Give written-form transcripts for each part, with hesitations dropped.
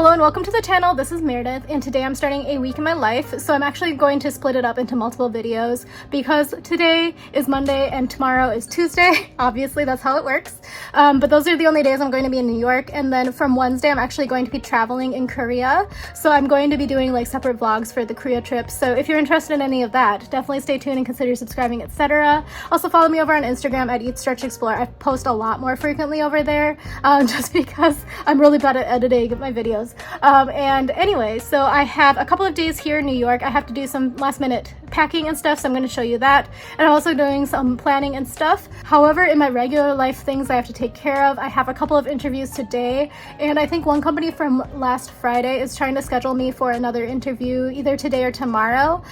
Hello and welcome to the channel. This is Meredith and today I'm starting a week in my life. So I'm actually going to split it up into multiple videos because today is Monday and tomorrow is Tuesday. Obviously that's how it works. But those are the only days I'm going to be in New York, and then from Wednesday I'm actually going to be traveling in Korea. So I'm going to be doing like separate vlogs for the Korea trip. So if you're interested in any of that, definitely stay tuned and consider subscribing, etc. Also follow me over on Instagram at @EatStretchExplore. I post a lot more frequently over there just because I'm really bad at editing my videos. And anyway, so I have a couple of days here in New York. I have to do some last minute packing and stuff, so I'm going to show you that. And I'm also doing some planning and stuff. However, in my regular life things I have to take care of, I have a couple of interviews today, and I think one company from last Friday is trying to schedule me for another interview either today or tomorrow.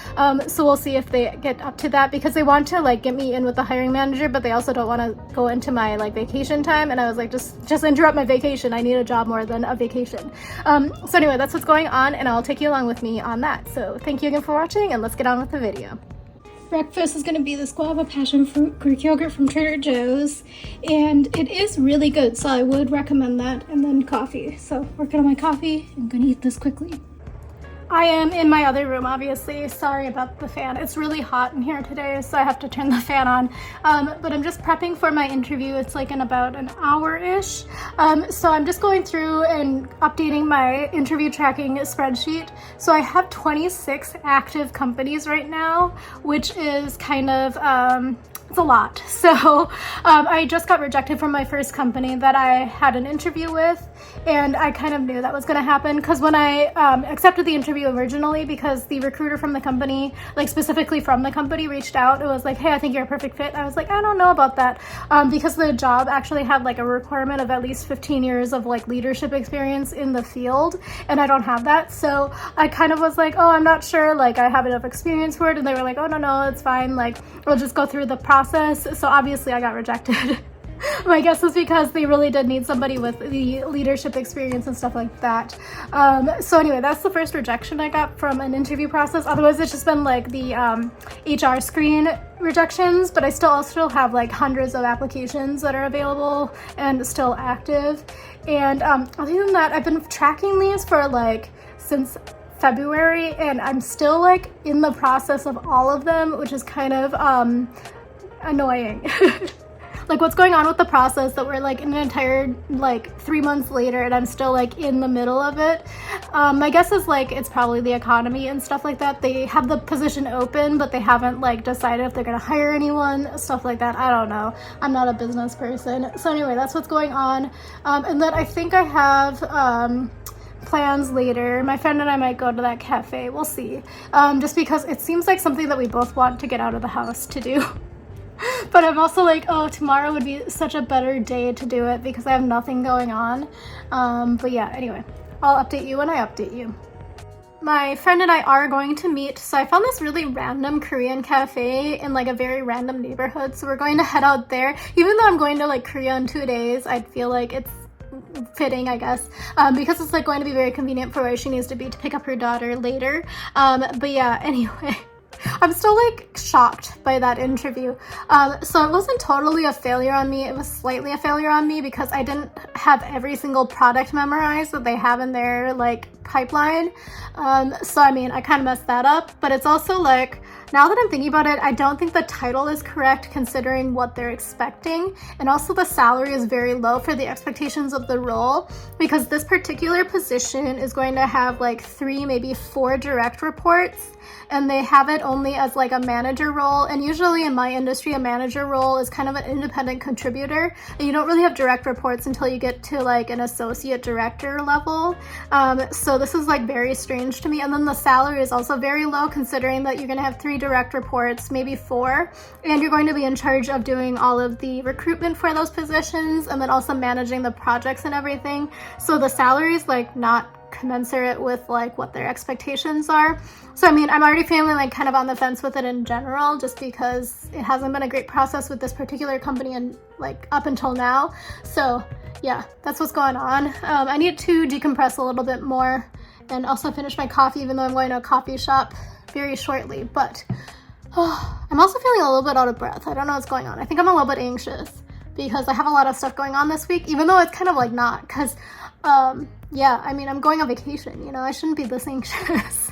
So we'll see if they get up to that, because they want to like get me in with the hiring manager, but they also don't want to go into my like vacation time. And I was like, just interrupt my vacation. I need a job more than a vacation. So anyway, that's what's going on, and I'll take you along with me on that. So thank you again for watching, and let's get on with the video. Breakfast is going to be this guava passion fruit Greek yogurt from Trader Joe's, and it is really good, so I would recommend that. And then coffee. So working on my coffee. I'm going to eat this quickly. I am in my other room, obviously. Sorry about the fan. It's really hot in here today, so I have to turn the fan on. But I'm just prepping for my interview. It's like in about an hour-ish. So I'm just going through and updating my interview tracking spreadsheet. So I have 26 active companies right now, which is kind of, it's a lot. So I just got rejected from my first company that I had an interview with, and I kind of knew that was going to happen, because when I accepted the interview originally, because the recruiter from the company, like specifically from the company, reached out, it was like, hey, I think you're a perfect fit. I was like, I don't know about that, because the job actually had like a requirement of at least 15 years of like leadership experience in the field, and I don't have that. So I kind of was like, oh, I'm not sure, like I have enough experience for it. And they were like, oh, no, it's fine, like we'll just go through the process. So obviously I got rejected. My guess is because they really did need somebody with the leadership experience and stuff like that. So anyway, that's the first rejection I got from an interview process. Otherwise, it's just been like the HR screen rejections, but I still have like hundreds of applications that are available and still active. And other than that, I've been tracking these for like since February, and I'm still like in the process of all of them, which is kind of annoying. Like what's going on with the process that we're like an entire like 3 months later and I'm still like in the middle of it. My guess is like it's probably the economy and stuff like that. They have the position open, but they haven't like decided if they're gonna hire anyone, stuff like that. I don't know. I'm not a business person. So anyway, that's what's going on. And then I think I have plans later. My friend and I might go to that cafe. We'll see. Just because it seems like something that we both want to get out of the house to do. But I'm also like, oh, tomorrow would be such a better day to do it because I have nothing going on. But yeah, anyway, I'll update you when I update you. My friend and I are going to meet. So I found this really random Korean cafe in like a very random neighborhood. So we're going to head out there. Even though I'm going to like Korea in 2 days, I feel like it's fitting, I guess, because it's like going to be very convenient for where she needs to be to pick up her daughter later. But yeah, anyway. I'm still like shocked by that interview. So it wasn't totally a failure on me. It was slightly a failure on me because I didn't have every single product memorized that they have in their like pipeline. So I mean, I kind of messed that up, but it's also like, now that I'm thinking about it, I don't think the title is correct considering what they're expecting. And also the salary is very low for the expectations of the role, because this particular position is going to have like 3, maybe 4 direct reports. And they have it only as like a manager role. And usually in my industry, a manager role is kind of an independent contributor. And you don't really have direct reports until you get to like an associate director level. So this is like very strange to me. And then the salary is also very low considering that you're going to have 3 direct reports, maybe 4. And you're going to be in charge of doing all of the recruitment for those positions and then also managing the projects and everything. So the salary is like not commensurate with like what their expectations are. So I mean, I'm already feeling like kind of on the fence with it in general, just because it hasn't been a great process with this particular company and like up until now. So yeah, that's what's going on. I need to decompress a little bit more and also finish my coffee, even though I'm going to a coffee shop very shortly. But I'm also feeling a little bit out of breath. I don't know what's going on. I think I'm a little bit anxious because I have a lot of stuff going on this week, even though it's kind of like not, because Yeah, I mean, I'm going on vacation, you know, I shouldn't be this anxious.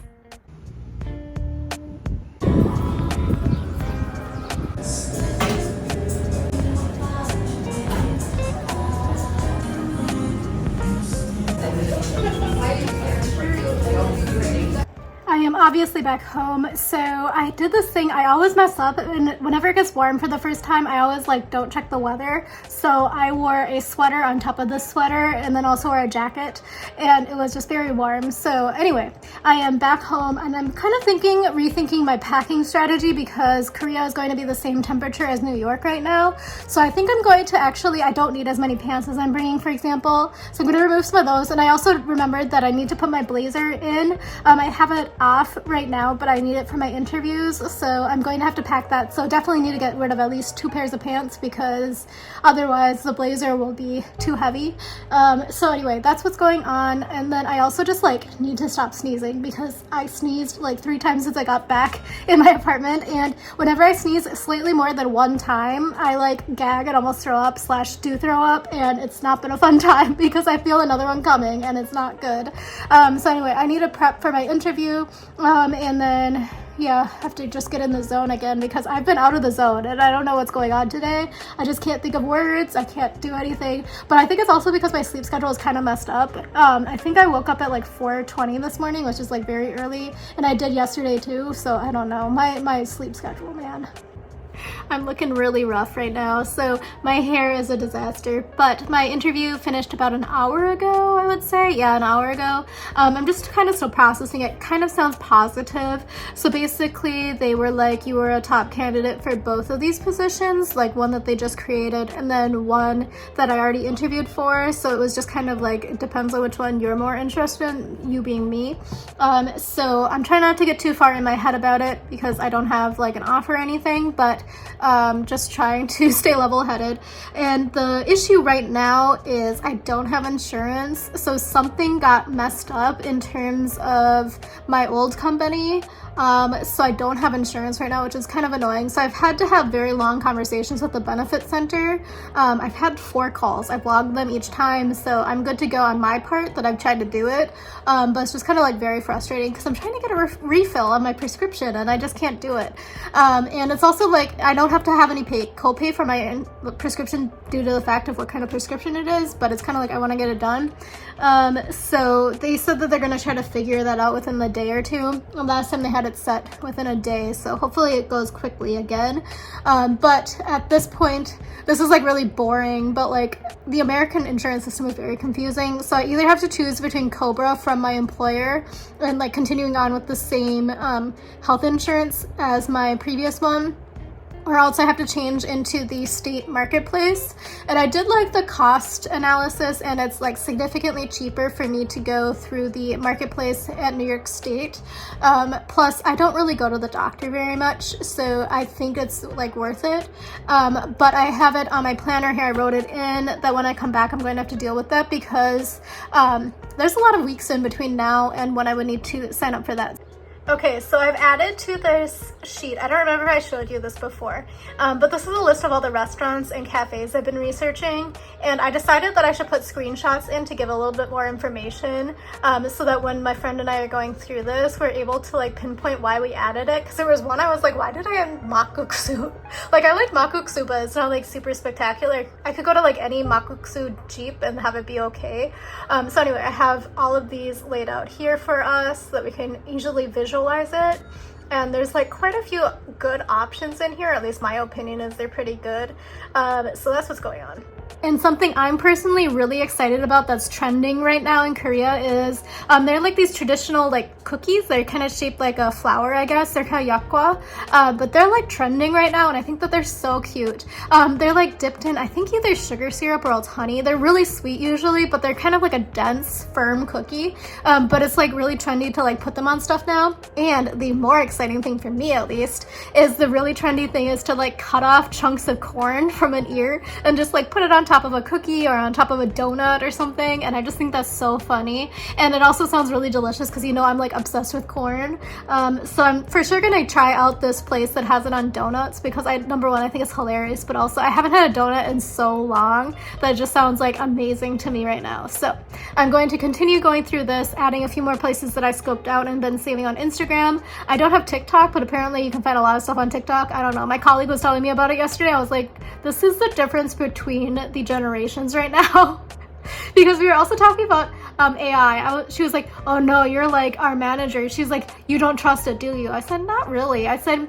I am obviously back home, so I did this thing. I always mess up, and whenever it gets warm for the first time, I always like don't check the weather. So I wore a sweater on top of this sweater and then also wore a jacket, and it was just very warm. So anyway, I am back home, and I'm kind of rethinking my packing strategy because Korea is going to be the same temperature as New York right now. So I think I'm going to I don't need as many pants as I'm bringing, for example. So I'm going to remove some of those, and I also remembered that I need to put my blazer in. I have it off right now, but I need it for my interviews, so I'm going to have to pack that. So definitely need to get rid of at least 2 pairs of pants because otherwise the blazer will be too heavy. So anyway, that's what's going on. And then I also just like need to stop sneezing because I sneezed like 3 times since I got back in my apartment, and whenever I sneeze slightly more than 1 time, I like gag and almost throw up / do throw up, and it's not been a fun time because I feel another one coming and it's not good. So anyway, I need to prep for my interview. And then yeah, have to just get in the zone again because I've been out of the zone and I don't know what's going on today. I just can't think of words. I can't do anything. But I think it's also because my sleep schedule is kind of messed up. I think I woke up at like 4:20 this morning, which is like very early, and I did yesterday too. So I don't know, my sleep schedule, man. I'm looking really rough right now, so my hair is a disaster, but my interview finished about an hour ago, I would say. Yeah, an hour ago. I'm just kind of still processing it. Kind of sounds positive. So basically they were like, you were a top candidate for both of these positions, like one that they just created and then one that I already interviewed for. So it was just kind of like, it depends on which one you're more interested in, you being me. So I'm trying not to get too far in my head about it because I don't have like an offer or anything, but just trying to stay level-headed. And the issue right now is I don't have insurance, so something got messed up in terms of my old company. So I don't have insurance right now, which is kind of annoying. So I've had to have very long conversations with the benefit center. I've had 4 calls. I've logged them each time, so I'm good to go on my part that I've tried to do it. But it's just kind of like very frustrating because I'm trying to get a refill on my prescription and I just can't do it. And it's also like I don't have to have any copay for my prescription due to the fact of what kind of prescription it is, but it's kind of like I want to get it done. So they said that they're going to try to figure that out within the day or 2. And last time they had it set within a day, so hopefully it goes quickly again. But at this point, this is like really boring, but like the American insurance system is very confusing. So I either have to choose between Cobra from my employer and like continuing on with the same health insurance as my previous one, or else I have to change into the state marketplace. And I did like the cost analysis, and it's like significantly cheaper for me to go through the marketplace at New York State. Plus I don't really go to the doctor very much, so I think it's like worth it. But I have it on my planner here. I wrote it in that when I come back I'm going to have to deal with that because there's a lot of weeks in between now and when I would need to sign up for that. Okay, so I've added to this sheet, I don't remember if I showed you this before, but this is a list of all the restaurants and cafes I've been researching, and I decided that I should put screenshots in to give a little bit more information, so that when my friend and I are going through this, we're able to like pinpoint why we added it, because there was one I was like, why did I add makguksu? Like I like makguksu, but it's not like super spectacular. I could go to like any makguksu Jeep and have it be okay. So anyway, I have all of these laid out here for us so that we can easily visualize it, and there's like quite a few good options in here. At least my opinion is they're pretty good. So that's what's going on. And something I'm personally really excited about that's trending right now in Korea is they're like these traditional like cookies. They're kind of shaped like a flower, I guess. They're kind of yakgwa, but they're like trending right now, and I think that they're so cute. They're like dipped in, I think, either sugar syrup or else honey. They're really sweet usually, but they're kind of like a dense, firm cookie. But it's like really trendy to like put them on stuff now. And the more exciting thing for me, at least, is the really trendy thing is to like cut off chunks of corn from an ear and just like put it on top top of a cookie or on top of a donut or something, and I just think that's so funny. And it also sounds really delicious because, you know, I'm like obsessed with corn. So I'm for sure gonna try out this place that has it on donuts because number one, I think it's hilarious, but also I haven't had a donut in so long that it just sounds like amazing to me right now. So I'm going to continue going through this, adding a few more places that I scoped out and been saving on Instagram. I don't have TikTok, but apparently you can find a lot of stuff on TikTok. I don't know. My colleague was telling me about it yesterday. I was like, this is the difference between the generations right now. Because we were also talking about AI. She was like, oh no, you're like our manager. She's like, you don't trust it, do you? I said, not really. I said,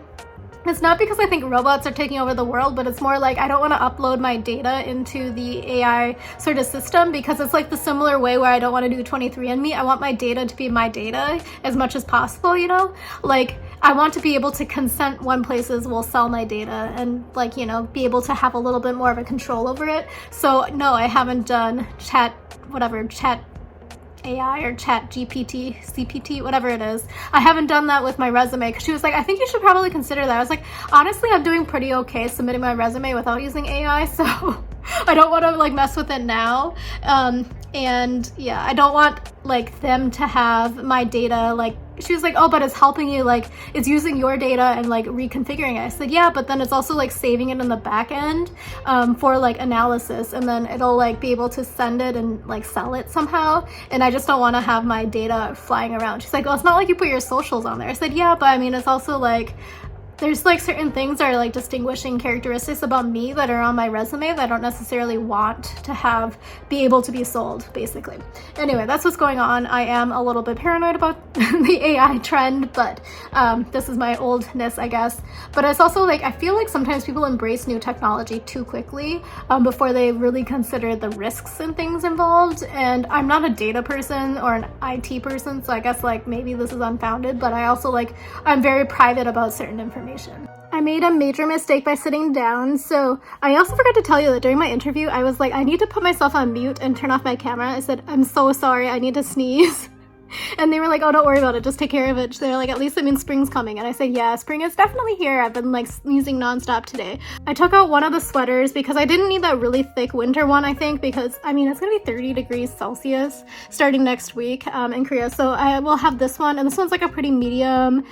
it's not because I think robots are taking over the world, but it's more like I don't want to upload my data into the AI sort of system because it's like the similar way where I don't want to do 23andMe. I want my data to be my data as much as possible, you know? Like, I want to be able to consent when places will sell my data and, like, you know, be able to have a little bit more of a control over it. So no, I haven't done chat AI or chat GPT, CPT, whatever it is. I haven't done that with my resume because she was like, I think you should probably consider that. I was like, honestly, I'm doing pretty okay submitting my resume without using AI, so I don't want to like mess with it now. And yeah, I don't want like them to have my data. Like, she was like, oh, but it's helping you, like it's using your data and like reconfiguring it. I said, yeah, but then it's also like saving it in the back end for like analysis, and then it'll like be able to send it and like sell it somehow. And I just don't want to have my data flying around. She's like, well, it's not like you put your socials on there. I said, yeah, but I mean, it's also like there's like certain things that are like distinguishing characteristics about me that are on my resume that I don't necessarily want to be able to be sold, basically. Anyway, that's what's going on. I am a little bit paranoid about the AI trend, but this is my oldness, I guess. But it's also like, I feel like sometimes people embrace new technology too quickly before they really consider the risks and things involved. And I'm not a data person or an IT person, so I guess like maybe this is unfounded, but I also like, I'm very private about certain information. I made a major mistake by sitting down. So I also forgot to tell you that during my interview, I was like, I need to put myself on mute and turn off my camera. I said, I'm so sorry, I need to sneeze. And they were like, oh, don't worry about it, just take care of it. They're like, at least it means spring's coming. And I said, yeah, spring is definitely here. I've been like sneezing nonstop today. I took out one of the sweaters because I didn't need that really thick winter one, I think, because I mean, it's gonna be 30 degrees Celsius starting next week in Korea. So I will have this one, and this one's like a pretty medium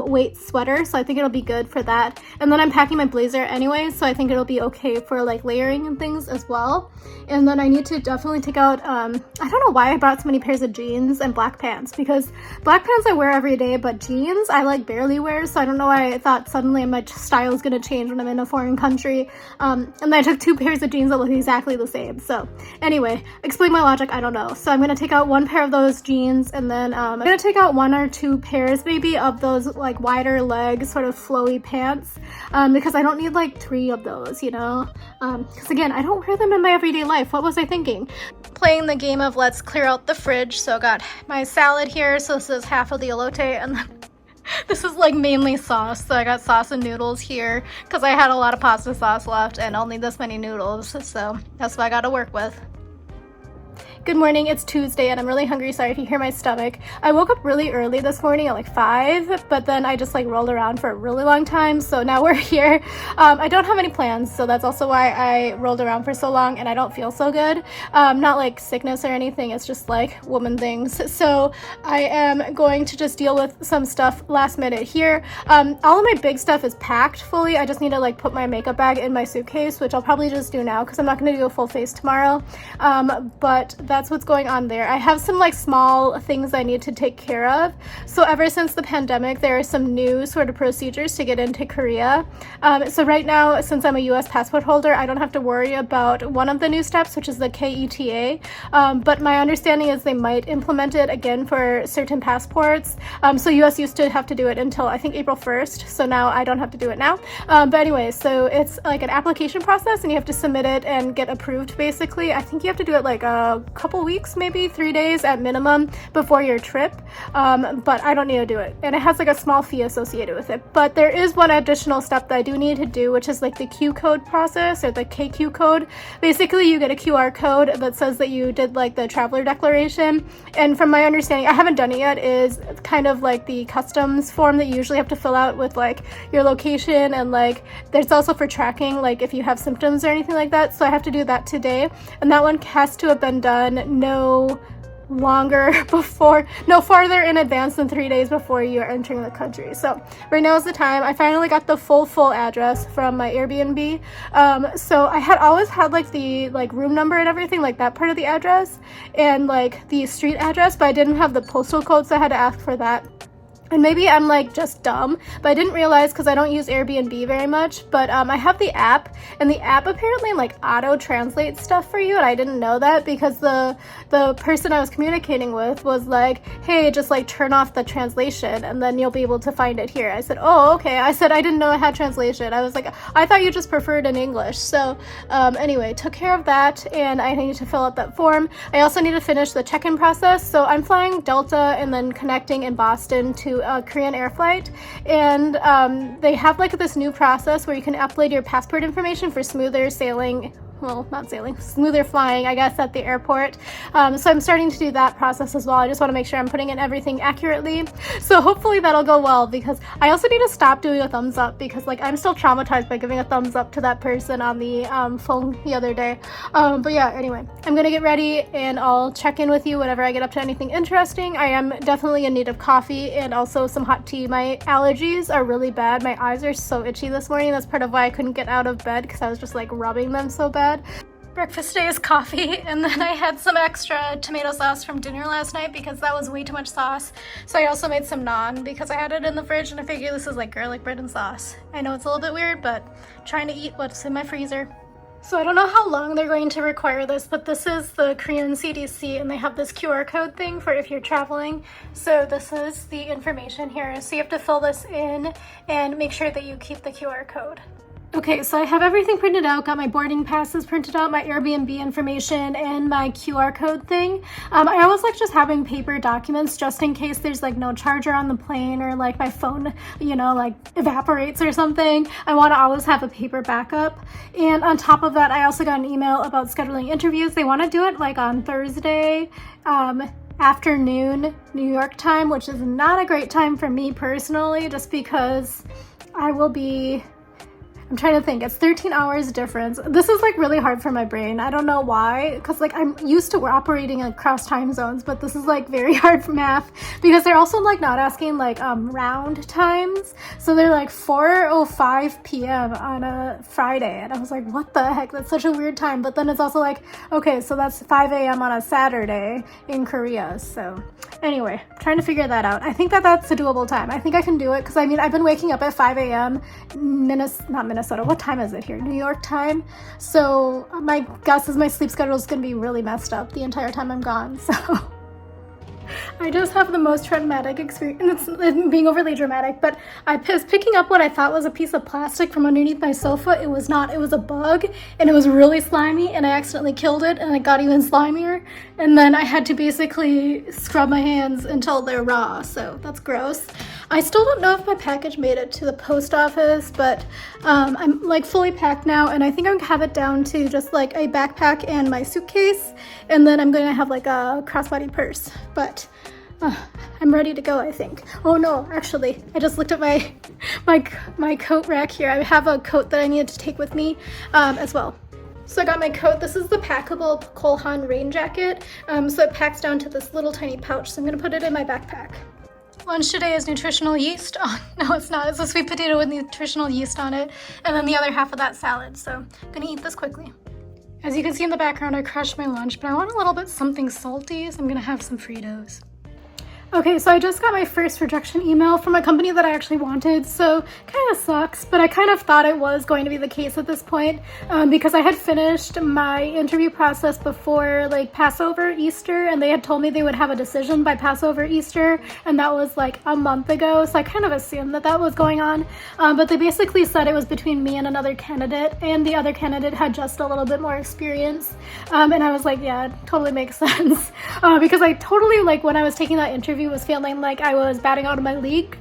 weight sweater, so I think it'll be good for that. And then I'm packing my blazer anyway, so I think it'll be okay for like layering and things as well. And then I need to definitely take out I don't know why I brought so many pairs of jeans and black pants, because black pants I wear every day, but jeans I like barely wear, so I don't know why I thought suddenly my style is gonna change when I'm in a foreign country. And then I took 2 pairs of jeans that look exactly the same. So anyway, explain my logic, I don't know. So I'm gonna take out 1 pair of those jeans, and then I'm gonna take out 1 or 2 pairs maybe of those like wider leg sort of flowy pants, because I don't need like 3 of those, you know, because again, I don't wear them in my everyday life. What was I thinking? Playing the game of let's clear out the fridge. So I got my salad here, so this is half of the elote, and then this is like mainly sauce. So I got sauce and noodles here because I had a lot of pasta sauce left and only this many noodles, so that's what I got to work with. Good morning, it's Tuesday and I'm really hungry. Sorry if you hear my stomach. I woke up really early this morning at like 5, but then I just like rolled around for a really long time, so now we're here. I don't have any plans, so that's also why I rolled around for so long and I don't feel so good. Not like sickness or anything, it's just like woman things. So I am going to just deal with some stuff last minute here. All of my big stuff is packed fully. I just need to like put my makeup bag in my suitcase, which I'll probably just do now because I'm not going to do a full face tomorrow. But that's what's going on there. I have some like small things I need to take care of. So ever since the pandemic, there are some new sort of procedures to get into Korea. So right now, since I'm a US passport holder, I don't have to worry about one of the new steps, which is the KETA. But my understanding is they might implement it again for certain passports. So US used to have to do it until I think April 1st. So now I don't have to do it now. But anyway, so it's like an application process and you have to submit it and get approved basically. I think you have to do it like a couple weeks, maybe 3 days at minimum before your trip, but I don't need to do it, and it has like a small fee associated with it. But there is one additional step that I do need to do, which is like the Q code process, or the KQ code. Basically, you get a QR code that says that you did like the traveler declaration, and from my understanding, I haven't done it yet, is kind of like the customs form that you usually have to fill out with like your location, and like there's also for tracking like if you have symptoms or anything like that. So I have to do that today, and that one has to have been done no farther in advance than 3 days before you're entering the country. So right now is the time. I finally got the full address from my Airbnb. So I had always had like the room number and everything, like that part of the address, and like the street address, but I didn't have the postal code, so I had to ask for that. And maybe I'm like just dumb, but I didn't realize, because I don't use Airbnb very much, but I have the app, and the app apparently like auto translates stuff for you, and I didn't know that, because the person I was communicating with was like, hey, just like turn off the translation and then you'll be able to find it here. I said, oh, okay. I said I didn't know it had translation. I was like, I thought you just preferred in English. So anyway, took care of that, and I need to fill out that form. I also need to finish the check-in process. So I'm flying Delta and then connecting in Boston to a Korean air flight, and they have like this new process where you can upload your passport information for smoother sailing, well, not sailing, smoother flying, I guess, at the airport. So I'm starting to do that process as well. I just want to make sure I'm putting in everything accurately. So hopefully that'll go well, because I also need to stop doing a thumbs up, because like I'm still traumatized by giving a thumbs up to that person on the phone the other day. But yeah, anyway, I'm gonna get ready and I'll check in with you whenever I get up to anything interesting. I am definitely in need of coffee and also some hot tea. My allergies are really bad. My eyes are so itchy this morning. That's part of why I couldn't get out of bed, because I was just like rubbing them so bad. Breakfast today is coffee, and then I had some extra tomato sauce from dinner last night because that was way too much sauce. So I also made some naan because I had it in the fridge, and I figured this is like garlic bread and sauce. I know it's a little bit weird, but I'm trying to eat what's in my freezer. So I don't know how long they're going to require this, but this is the Korean CDC, and they have this QR code thing for if you're traveling. So this is the information here. So you have to fill this in and make sure that you keep the QR code. Okay, so I have everything printed out, got my boarding passes printed out, my Airbnb information, and my QR code thing. I always like just having paper documents just in case there's like no charger on the plane, or like my phone, you know, like evaporates or something. I want to always have a paper backup. And on top of that, I also got an email about scheduling interviews. They want to do it like on Thursday afternoon New York time, which is not a great time for me personally, just because I'm trying to think, it's 13 hours difference. This is like really hard for my brain. I don't know why, because like I'm used to operating across time zones, but this is like very hard for math, because they're also like not asking like round times. So they're like 4:05 p.m. on a Friday, and I was like, what the heck? That's such a weird time. But then it's also like, okay, so that's 5 a.m. on a Saturday in Korea. So anyway, I'm trying to figure that out. I think that that's a doable time. I think I can do it, because I mean, I've been waking up at 5 a.m. not Minnesota. What time is it here? New York time. So my guess is my sleep schedule is going to be really messed up the entire time I'm gone. So I just have the most traumatic experience. It's being overly dramatic, but I was picking up what I thought was a piece of plastic from underneath my sofa. It was not. It was a bug, and it was really slimy, and I accidentally killed it, and it got even slimier. And then I had to basically scrub my hands until they're raw, so that's gross. I still don't know if my package made it to the post office, but I'm like fully packed now, and I think I'm gonna have it down to just like a backpack and my suitcase, and then I'm gonna have like a crossbody purse. But I'm ready to go, I think. Oh no, actually, I just looked at my coat rack here. I have a coat that I needed to take with me as well. So I got my coat. This is the packable Kolhan rain jacket. So it packs down to this little tiny pouch, so I'm gonna put it in my backpack. Lunch today is nutritional yeast. Oh, no, it's not. It's a sweet potato with nutritional yeast on it, and then the other half of that salad. So I'm gonna eat this quickly. As you can see in the background, I crushed my lunch, but I want a little bit something salty, so I'm gonna have some Fritos. Okay, so I just got my first rejection email from a company that I actually wanted, so kind of sucks, but I kind of thought it was going to be the case at this point, because I had finished my interview process before like Passover, Easter, and they had told me they would have a decision by Passover, Easter, and that was like a month ago, so I kind of assumed that that was going on, but they basically said it was between me and another candidate, and the other candidate had just a little bit more experience, and I was like, yeah, it totally makes sense, because I totally, like, when I was taking that interview, was feeling like I was batting out of my league.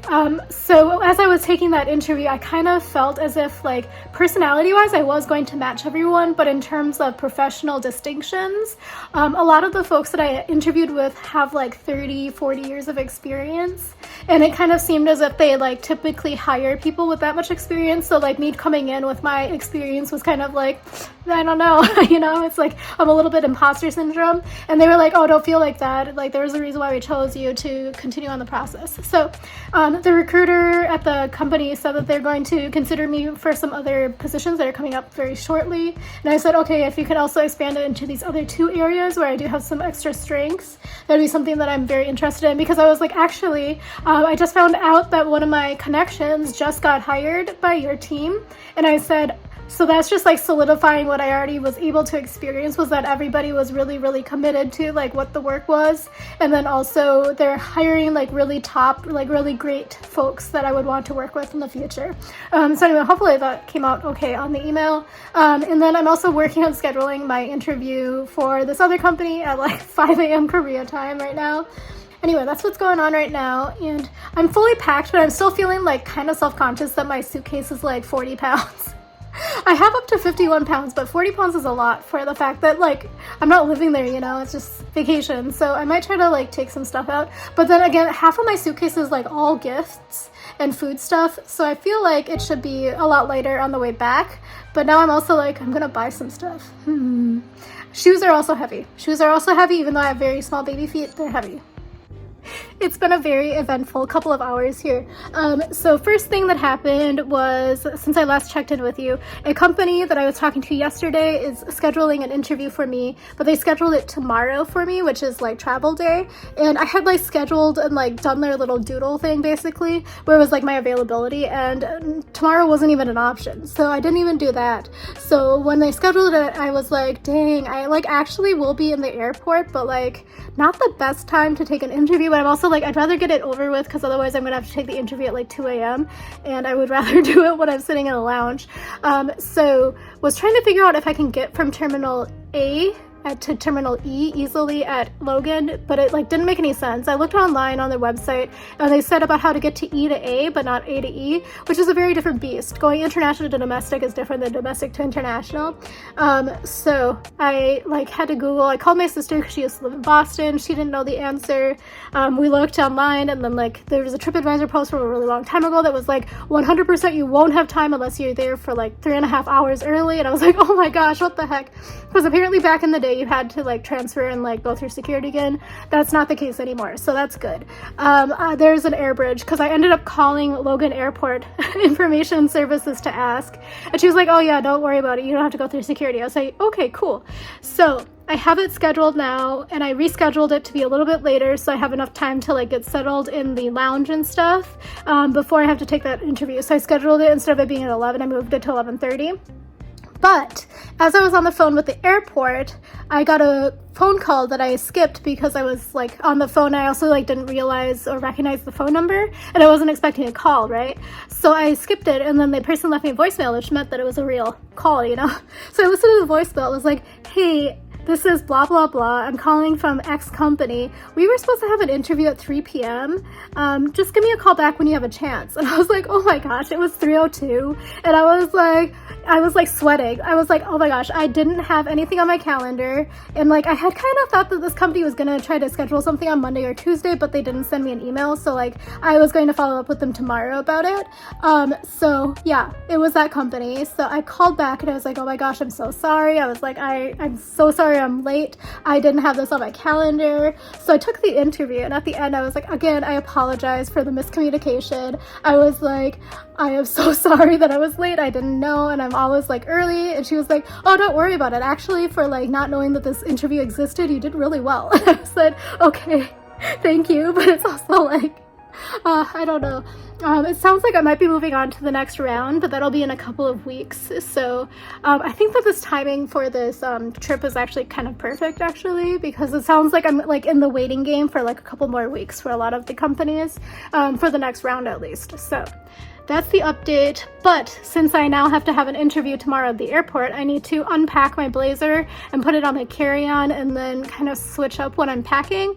So as I was taking that interview, I kind of felt as if, like, personality-wise, I was going to match everyone, but in terms of professional distinctions, a lot of the folks that I interviewed with have like 30, 40 years of experience, and it kind of seemed as if they like typically hire people with that much experience, so like me coming in with my experience was kind of like, I don't know, you know, it's like I'm a little bit imposter syndrome, and they were like, oh, don't feel like that, like there was a reason why we chose you to continue on the process. So the recruiter at the company said that they're going to consider me for some other positions that are coming up very shortly, and I said, okay, if you could also expand it into these other two areas where I do have some extra strengths, that'd be something that I'm very interested in, because I was like, actually, I just found out that one of my connections just got hired by your team, and I said, so that's just like solidifying what I already was able to experience, was that everybody was really, really committed to like what the work was. And then also they're hiring like really top, like really great folks that I would want to work with in the future. So anyway, hopefully that came out okay on the email. And then I'm also working on scheduling my interview for this other company at like 5 a.m. Korea time right now. Anyway, that's what's going on right now, and I'm fully packed, but I'm still feeling like kind of self-conscious that my suitcase is like 40 pounds. I have up to 51 pounds, but 40 pounds is a lot for the fact that, like, I'm not living there, you know, it's just vacation. So I might try to, like, take some stuff out. But then again, half of my suitcase is, like, all gifts and food stuff. So I feel like it should be a lot lighter on the way back. But now I'm also, like, I'm gonna buy some stuff. Shoes are also heavy. Shoes are also heavy, even though I have very small baby feet, they're heavy. It's been a very eventful couple of hours here. So first thing that happened was, since I last checked in with you, a company that I was talking to yesterday is scheduling an interview for me, but they scheduled it tomorrow for me, which is like travel day. And I had like scheduled and like done their little doodle thing basically, where it was like my availability, and tomorrow wasn't even an option. So I didn't even do that. So when they scheduled it, I was like, dang, I like actually will be in the airport, but like not the best time to take an interview. But I'm also like, I'd rather get it over with, because otherwise I'm gonna have to take the interview at like 2 a.m. and I would rather do it when I'm sitting in a lounge. So was trying to figure out if I can get from Terminal A to Terminal E easily at Logan, but it like didn't make any sense. I looked online on their website and they said about how to get to E to A, but not A to E, which is a very different beast. Going international to domestic is different than domestic to international. So I like had to Google. I called my sister because she used to live in Boston. She didn't know the answer. We looked online, and then like there was a TripAdvisor post from a really long time ago that was like 100% you won't have time unless you're there for like 3.5 hours early. And I was like, oh my gosh, what the heck? Because apparently back in the day you had to like transfer and like go through security again. That's not the case anymore, so that's good. There's an air bridge, because I ended up calling Logan Airport Information Services to ask, and she was like, oh yeah, don't worry about it, you don't have to go through security. I was like, okay, cool. So I have it scheduled now, and I rescheduled it to be a little bit later so I have enough time to like get settled in the lounge and stuff before I have to take that interview. So I scheduled it, instead of it being at 11, I moved it to 11:30. But as I was on the phone with the airport, I got a phone call that I skipped because I was like on the phone. I also like didn't realize or recognize the phone number, and I wasn't expecting a call, right? So I skipped it, and then the person left me a voicemail, which meant that it was a real call, you know? So I listened to the voicemail. It was like, hey, this is blah, blah, blah. I'm calling from X company. We were supposed to have an interview at 3 p.m. Just give me a call back when you have a chance. And I was like, oh my gosh, it was 3:02. And I was like sweating. I was like, oh my gosh, I didn't have anything on my calendar. And like, I had kind of thought that this company was going to try to schedule something on Monday or Tuesday, but they didn't send me an email. So like, I was going to follow up with them tomorrow about it. So yeah, it was that company. So I called back and I was like, oh my gosh, I'm so sorry. I was like, I'm so sorry I'm late. I didn't have this on my calendar. So I took the interview, and at the end I was like, again, I apologize for the miscommunication. I was like, I am so sorry that I was late. I didn't know, and I'm always like early. And she was like, oh, don't worry about it. Actually, for like not knowing that this interview existed, you did really well. I said, okay. Thank you, but it's also like, I don't know. It sounds like I might be moving on to the next round, but that'll be in a couple of weeks. So I think that this timing for this trip is actually kind of perfect, actually, because it sounds like I'm like in the waiting game for like a couple more weeks for a lot of the companies, for the next round at least. So that's the update. But since I now have to have an interview tomorrow at the airport, I need to unpack my blazer and put it on my carry-on and then kind of switch up what I'm packing.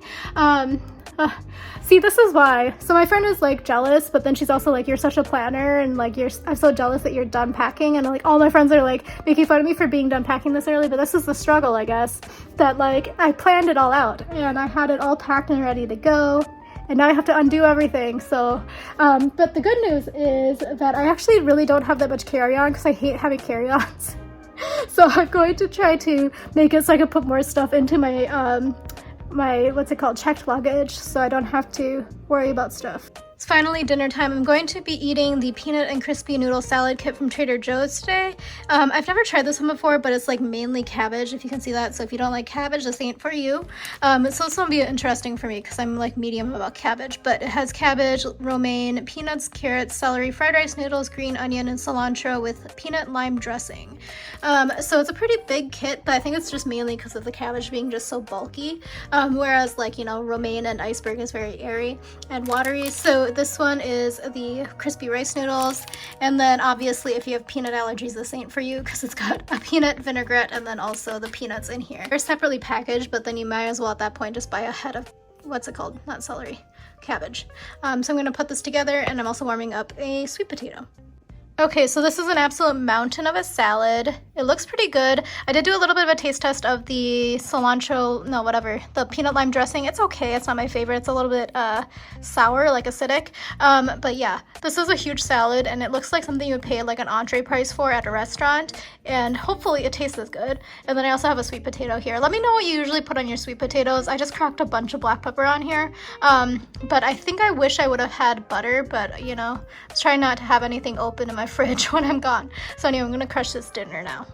See, this is why. So my friend is like jealous, but then she's also like, you're such a planner, and like I'm so jealous that you're done packing, and like all my friends are like making fun of me for being done packing this early, but this is the struggle, I guess, that like I planned it all out and I had it all packed and ready to go, and now I have to undo everything. So but the good news is that I actually really don't have that much carry-on because I hate having carry-ons. So I'm going to try to make it so I can put more stuff into my my checked luggage, so I don't have to worry about stuff. It's finally dinner time. I'm going to be eating the peanut and crispy noodle salad kit from Trader Joe's today. I've never tried this one before, but it's like mainly cabbage, if you can see that. So if you don't like cabbage, this ain't for you. So this will be interesting for me because I'm like medium about cabbage, but it has cabbage, romaine, peanuts, carrots, celery, fried rice noodles, green onion, and cilantro with peanut lime dressing. So it's a pretty big kit, but I think it's just mainly because of the cabbage being just so bulky. Whereas like, you know, romaine and iceberg is very airy and watery. So this one is the crispy rice noodles, and then obviously if you have peanut allergies, this ain't for you because it's got a peanut vinaigrette and then also the peanuts in here. They're separately packaged, but then you might as well at that point just buy a head of, what's it called? Not celery, cabbage. So I'm gonna put this together, and I'm also warming up a sweet potato. Okay, so this is an absolute mountain of a salad. It looks pretty good. I did do a little bit of a taste test of the the peanut lime dressing. It's okay, it's not my favorite. It's a little bit sour, like acidic. But yeah, this is a huge salad, and it looks like something you would pay like an entree price for at a restaurant, and hopefully it tastes as good. And then I also have a sweet potato here. Let me know what you usually put on your sweet potatoes. I just cracked a bunch of black pepper on here, but I think I wish I would have had butter, but you know, let's try not to have anything open in my fridge when I'm gone. So anyway, I'm gonna crush this dinner now.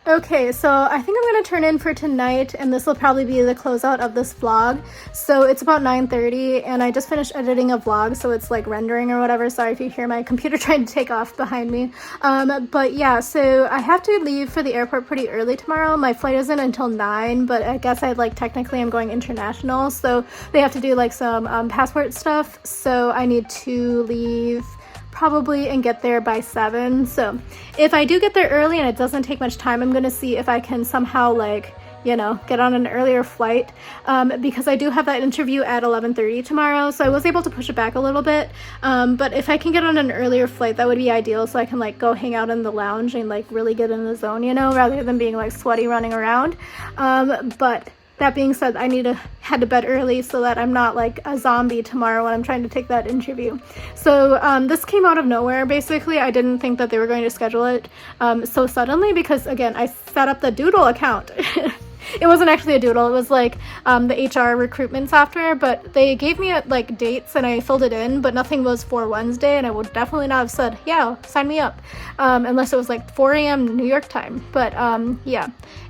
Okay, so I think I'm gonna turn in for tonight, and this will probably be the closeout of this vlog. So it's about 9:30, and I just finished editing a vlog, so it's like rendering or whatever. Sorry if you hear my computer trying to take off behind me. But yeah, so I have to leave for the airport pretty early tomorrow. My flight isn't until 9, but I guess technically I'm going international, so they have to do like some passport stuff. So I need to leave probably and get there by 7. So if I do get there early and it doesn't take much time, I'm gonna see if I can somehow like, you know, get on an earlier flight, because I do have that interview at 11:30 tomorrow, so I was able to push it back a little bit, but if I can get on an earlier flight, that would be ideal, so I can like go hang out in the lounge and like really get in the zone, you know, rather than being like sweaty running around. But that being said, I need to head to bed early so that I'm not like a zombie tomorrow when I'm trying to take that interview. So this came out of nowhere, basically. I didn't think that they were going to schedule it so suddenly because, again, I set up the Doodle account. It wasn't actually a Doodle, it was like the HR recruitment software, but they gave me like dates and I filled it in, but nothing was for Wednesday, and I would definitely not have said, yeah, sign me up, unless it was like 4 a.m. New York time. But yeah.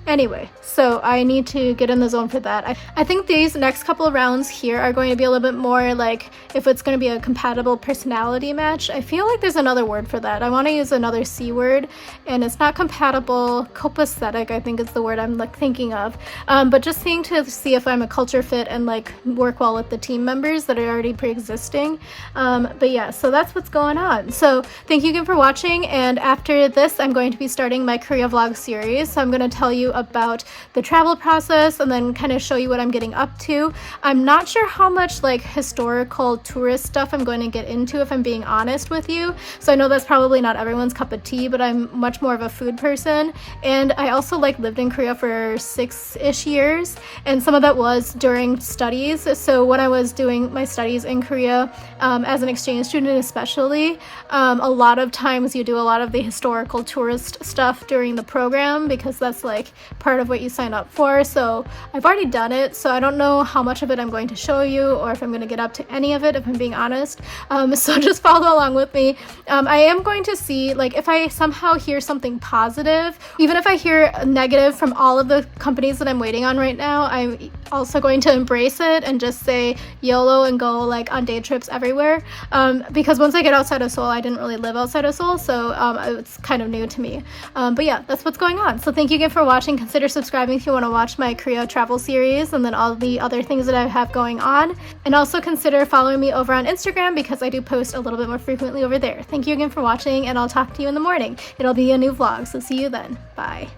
Anyway, so I need to get in the zone for that. I think these next couple of rounds here are going to be a little bit more like if it's going to be a compatible personality match. I feel like there's another word for that. I want to use another C word, and it's not compatible. Copacetic, I think is the word I'm like thinking of. But just seeing to see if I'm a culture fit and like work well with the team members that are already pre-existing. But yeah, so that's what's going on. So thank you again for watching, and after this I'm going to be starting my Korea vlog series. So I'm going to tell you about the travel process and then kind of show you what I'm getting up to. I'm not sure how much like historical tourist stuff I'm going to get into, if I'm being honest with you. So I know that's probably not everyone's cup of tea, but I'm much more of a food person, and I also like lived in Korea for 6-ish years, and some of that was during studies. So when I was doing my studies in Korea, as an exchange student especially, a lot of times you do a lot of the historical tourist stuff during the program because that's like part of what you sign up for. So I've already done it, so I don't know how much of it I'm going to show you or if I'm going to get up to any of it, if I'm being honest. So just follow along with me. I am going to see like if I somehow hear something positive, even if I hear negative from all of the companies companies that I'm waiting on right now, I'm also going to embrace it and just say YOLO and go like on day trips everywhere. Because once I get outside of Seoul, I didn't really live outside of Seoul, so it's kind of new to me. But yeah, that's what's going on. So thank you again for watching. Consider subscribing if you want to watch my Korea travel series and then all the other things that I have going on. And also consider following me over on Instagram because I do post a little bit more frequently over there. Thank you again for watching, and I'll talk to you in the morning. It'll be a new vlog, so see you then. Bye.